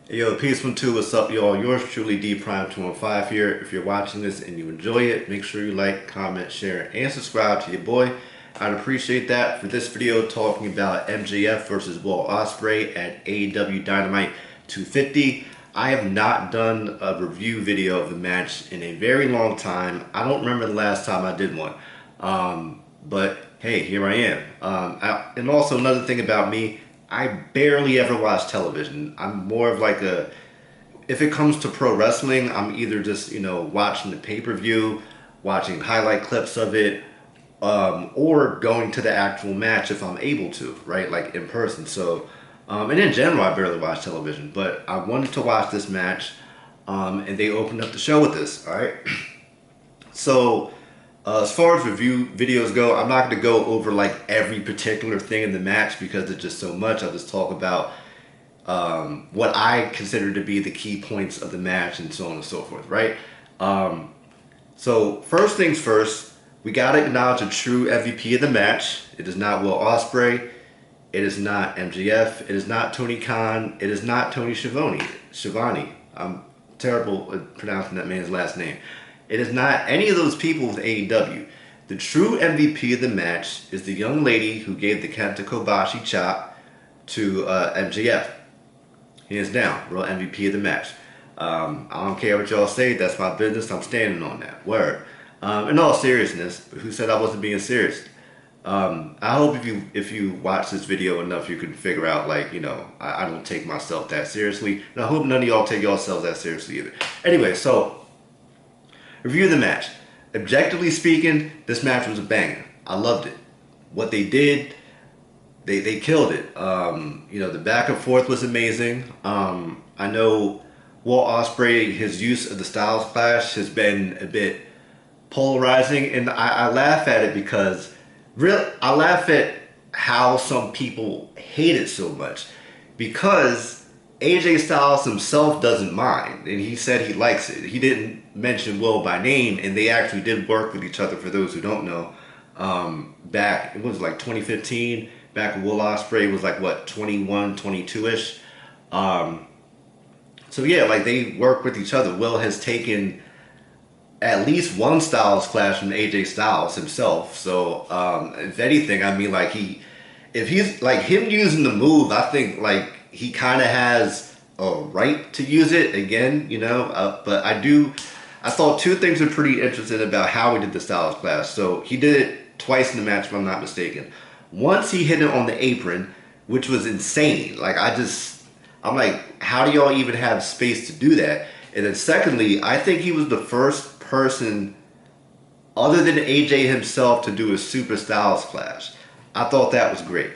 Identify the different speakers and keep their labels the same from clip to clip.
Speaker 1: Hey, yo, peace one two. What's up, y'all? Yours truly, D Prime 215 here. If you're watching this and you enjoy it, make sure you like, comment, share, and subscribe to your boy. I'd appreciate that. For this video, talking about MJF versus Will Ospreay at AEW Dynamite 250. I have not done a review video of the match in a very long time. I don't remember the last time I did one. But hey, here I am. And also another thing about me, I barely ever watch television. I'm more of like if it comes to pro wrestling, I'm either just, watching the pay-per-view, watching highlight clips of it, or going to the actual match if I'm able to, right? Like in person. So, and in general, I barely watch television, but I wanted to watch this match, and they opened up the show with this, all right? So, as far as review videos go, I'm not going to go over like every particular thing in the match because it's just so much. I'll just talk about what I consider to be the key points of the match and so on and so forth, right? So first things first, we got to acknowledge a true MVP of the match. It is not Will Ospreay. It is not MJF. It is not Tony Khan. It is not Tony Schiavone. I'm terrible at pronouncing that man's last name. It is not any of those people with AEW. The true MVP of the match is the young lady who gave the Kenta Kobashi chop to MJF. Hands down, real MVP of the match. I don't care what y'all say. That's my business. I'm standing on that. Word. In all seriousness, who said I wasn't being serious? I hope if you watch this video enough, you can figure out I don't take myself that seriously, and I hope none of y'all take yourselves that seriously either. Anyway, so. Review of the match. Objectively speaking, this match was a banger. I loved it. What they did, they killed it. The back and forth was amazing. I know Will Ospreay, his use of the Styles Clash has been a bit polarizing, and I laugh at it because I laugh at how some people hate it so much because AJ Styles himself doesn't mind, and he said he likes it. He didn't mention Will by name, and they actually did work with each other, for those who don't know. Back, it was like 2015, back when Will Ospreay was like, what, 21, 22-ish? So yeah, like they work with each other. Will has taken at least one Styles Clash from AJ Styles himself. So, if anything, I mean, if he's, like, him using the move, I think, like, he kind of has a right to use it again, but I thought two things are pretty interesting about how he did the Styles Clash. So he did it twice in the match, if I'm not mistaken. Once he hit it on the apron, which was insane. I'm like, how do y'all even have space to do that? And then secondly, I think he was the first person other than AJ himself to do a Super Styles Clash. I thought that was great.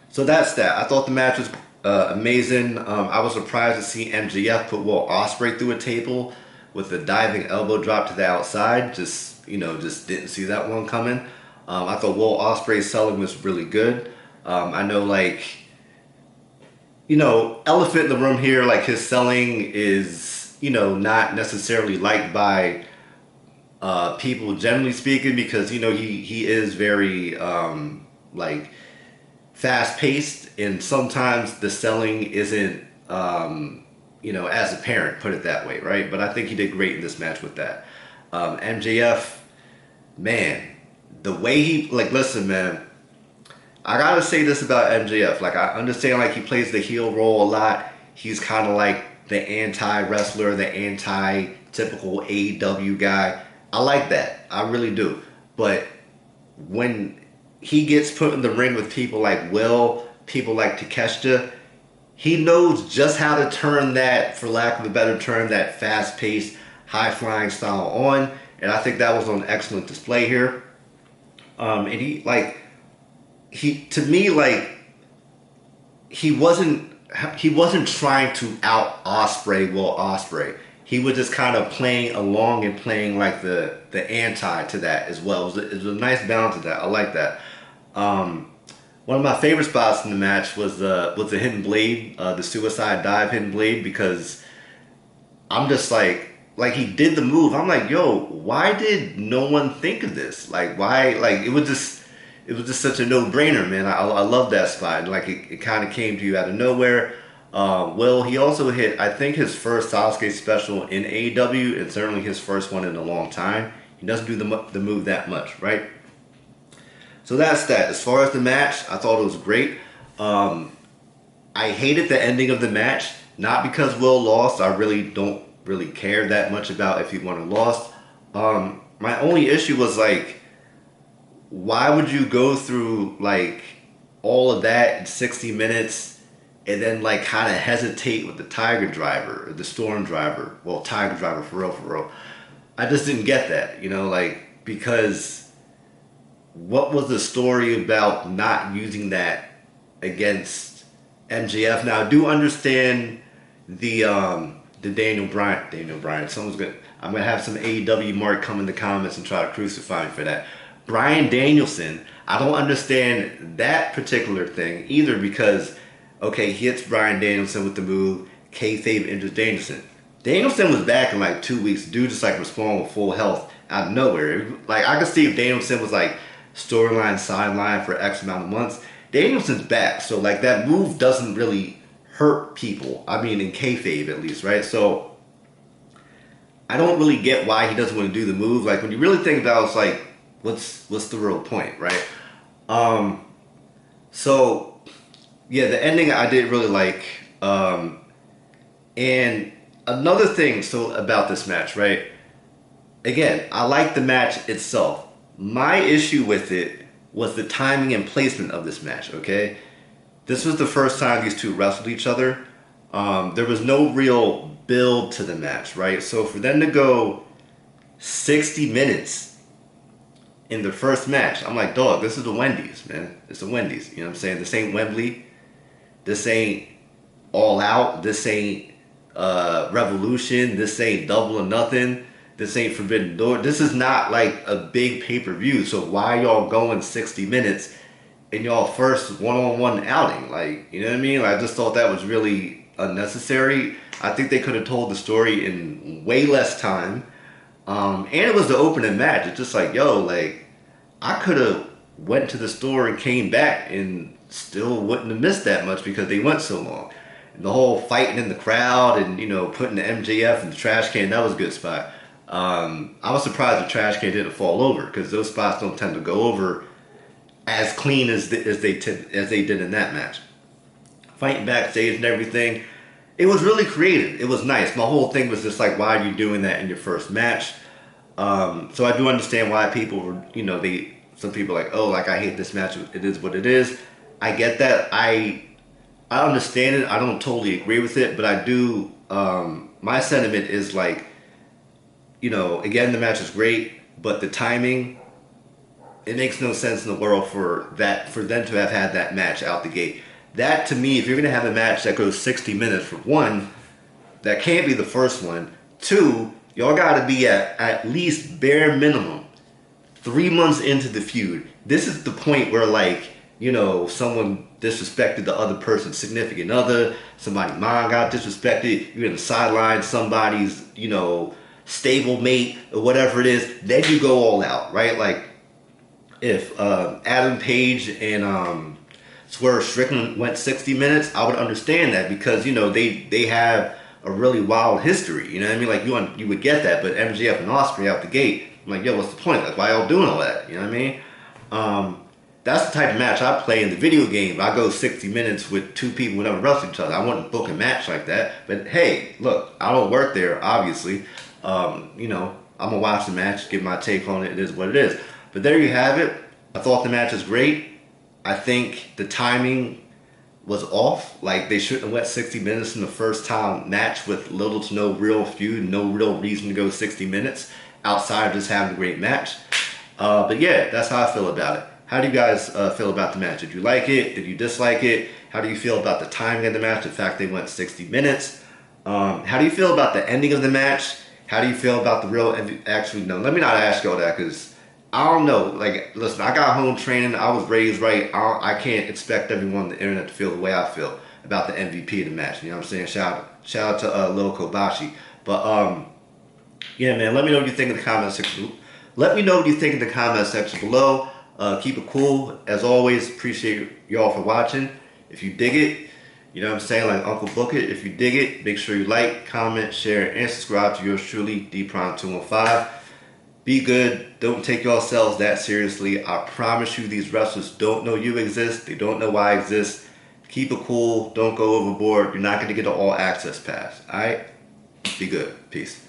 Speaker 1: So that's that. I thought the match was amazing. I was surprised to see MJF put Will Ospreay through a table with a diving elbow drop to the outside. Just didn't see that one coming. I thought Will Ospreay's selling was really good. I know, elephant in the room here, like his selling is, not necessarily liked by people generally speaking because, he is very, fast-paced, and sometimes the selling isn't, as apparent, put it that way, right? But I think he did great in this match with that. MJF, man, the way he, listen, man, I gotta say this about MJF. I understand, he plays the heel role a lot. He's kind of like the anti-wrestler, the anti-typical AEW guy. I like that. I really do. But when he gets put in the ring with people like Will, people like Takeshita, he knows just how to turn that, for lack of a better term, that fast-paced, high-flying style on, and I think that was on excellent display here. And he wasn't trying to out Ospreay Will Ospreay. He was just kind of playing along and playing like the anti to that as well. It was a nice balance of that. I like that. One of my favorite spots in the match was the hidden blade, the suicide dive hidden blade, because I'm just like he did the move. I'm like, yo, why did no one think of this? Why? It was just such a no-brainer, man. I love that spot. It kind of came to you out of nowhere. Will, he also hit, I think, his first Sasuke special in AEW, and certainly his first one in a long time. He doesn't do the move that much, right? So that's that. As far as the match, I thought it was great. I hated the ending of the match, not because Will lost. I really don't really care that much about if he won or lost. My only issue was like, why would you go through like all of that in 60 minutes and then like kind of hesitate with the Tiger Driver or the Storm Driver? Well, Tiger Driver for real. I just didn't get that, like, because what was the story about not using that against MJF? Now I do understand the Daniel Bryan. I'm gonna have some AEW mark come in the comments and try to crucify me for that. Bryan Danielson, I don't understand that particular thing either, because okay, he hits Bryan Danielson with the move, kayfabe injures Danielson. Danielson was back in like 2 weeks. Dude just like responding with full health out of nowhere. Like I could see if Danielson was like storyline sideline for X amount of months. Danielson's back, so like that move doesn't really hurt people. I mean, in kayfabe at least, right? So I don't really get why he doesn't want to do the move. Like when you really think about it, it's like, what's the real point, right? So yeah, the ending I did really like. And another thing about this match, right? Again, I like the match itself. My issue with it was the timing and placement of this match, okay? This was the first time these two wrestled each other. There was no real build to the match, right? So for them to go 60 minutes in the first match, I'm like, dog, this is the Wendy's, man. It's the Wendy's, you know what I'm saying? This ain't Wembley. This ain't All Out. This ain't Revolution. This ain't Double or Nothing. This ain't Forbidden Door. This is not like a big pay-per-view. So why y'all going 60 minutes in y'all first one-on-one outing? Like, you know what I mean? I just thought that was really unnecessary. I think they could have told the story in way less time. And it was the opening match. It's just like, yo, like, I could have went to the store and came back and still wouldn't have missed that much because they went so long. And the whole fighting in the crowd and, putting the MJF in the trash can, that was a good spot. I was surprised the trash can didn't fall over, because those spots don't tend to go over as clean as they did in that match. Fighting backstage and everything, it was really creative. It was nice. My whole thing was just like, why are you doing that in your first match? So I do understand why people were, some people are like, oh, like I hate this match. It is what it is. I get that. I understand it. I don't totally agree with it, but I do. My sentiment is like, again, the match is great, but the timing, it makes no sense in the world for them to have had that match out the gate. That, to me, if you're going to have a match that goes 60 minutes, for one, that can't be the first one. Two, y'all got to be at least bare minimum 3 months into the feud. This is the point where, like, someone disrespected the other person's significant other, somebody's mom got disrespected, you're going to sideline somebody's, stable mate or whatever it is, then you go all out, right? Like, if Adam Page and Swerve Strickland went 60 minutes, I would understand that, because they have a really wild history. You know what I mean? Like you would get that, but MJF and Ospreay out the gate, I'm like, yo, what's the point? Like, why y'all doing all that? You know what I mean? That's the type of match I play in the video game. I go 60 minutes with two people who never wrestled each other. I wouldn't book a match like that. But hey, look, I don't work there, obviously. I'm gonna watch the match, give my take on it. It is what it is. But there you have it. I thought the match was great. I think the timing was off. Like, they shouldn't have went 60 minutes in the first time match with little to no real feud, no real reason to go 60 minutes outside of just having a great match. But yeah, that's how I feel about it. How do you guys feel about the match? Did you like it? Did you dislike it? How do you feel about the timing of the match? The fact they went 60 minutes. How do you feel about the ending of the match? How do you feel about the real... Actually, no, let me not ask you all that, because I don't know. Like, listen, I got home training. I was raised right. I can't expect everyone on the internet to feel the way I feel about the MVP of the match. You know what I'm saying? Shout out to Lil Kobashi. But, yeah, man, let me know what you think in the comment section. Let me know what you think in the comment section below. Keep it cool. As always, appreciate y'all for watching. If you dig it, You know what I'm saying? Like Uncle Book It. If you dig it, make sure you like, comment, share, and subscribe to yours truly, D-Prime215. Be good. Don't take yourselves that seriously. I promise you these wrestlers don't know you exist. They don't know why I exist. Keep it cool. Don't go overboard. You're not going to get an all access pass. Alright? Be good. Peace.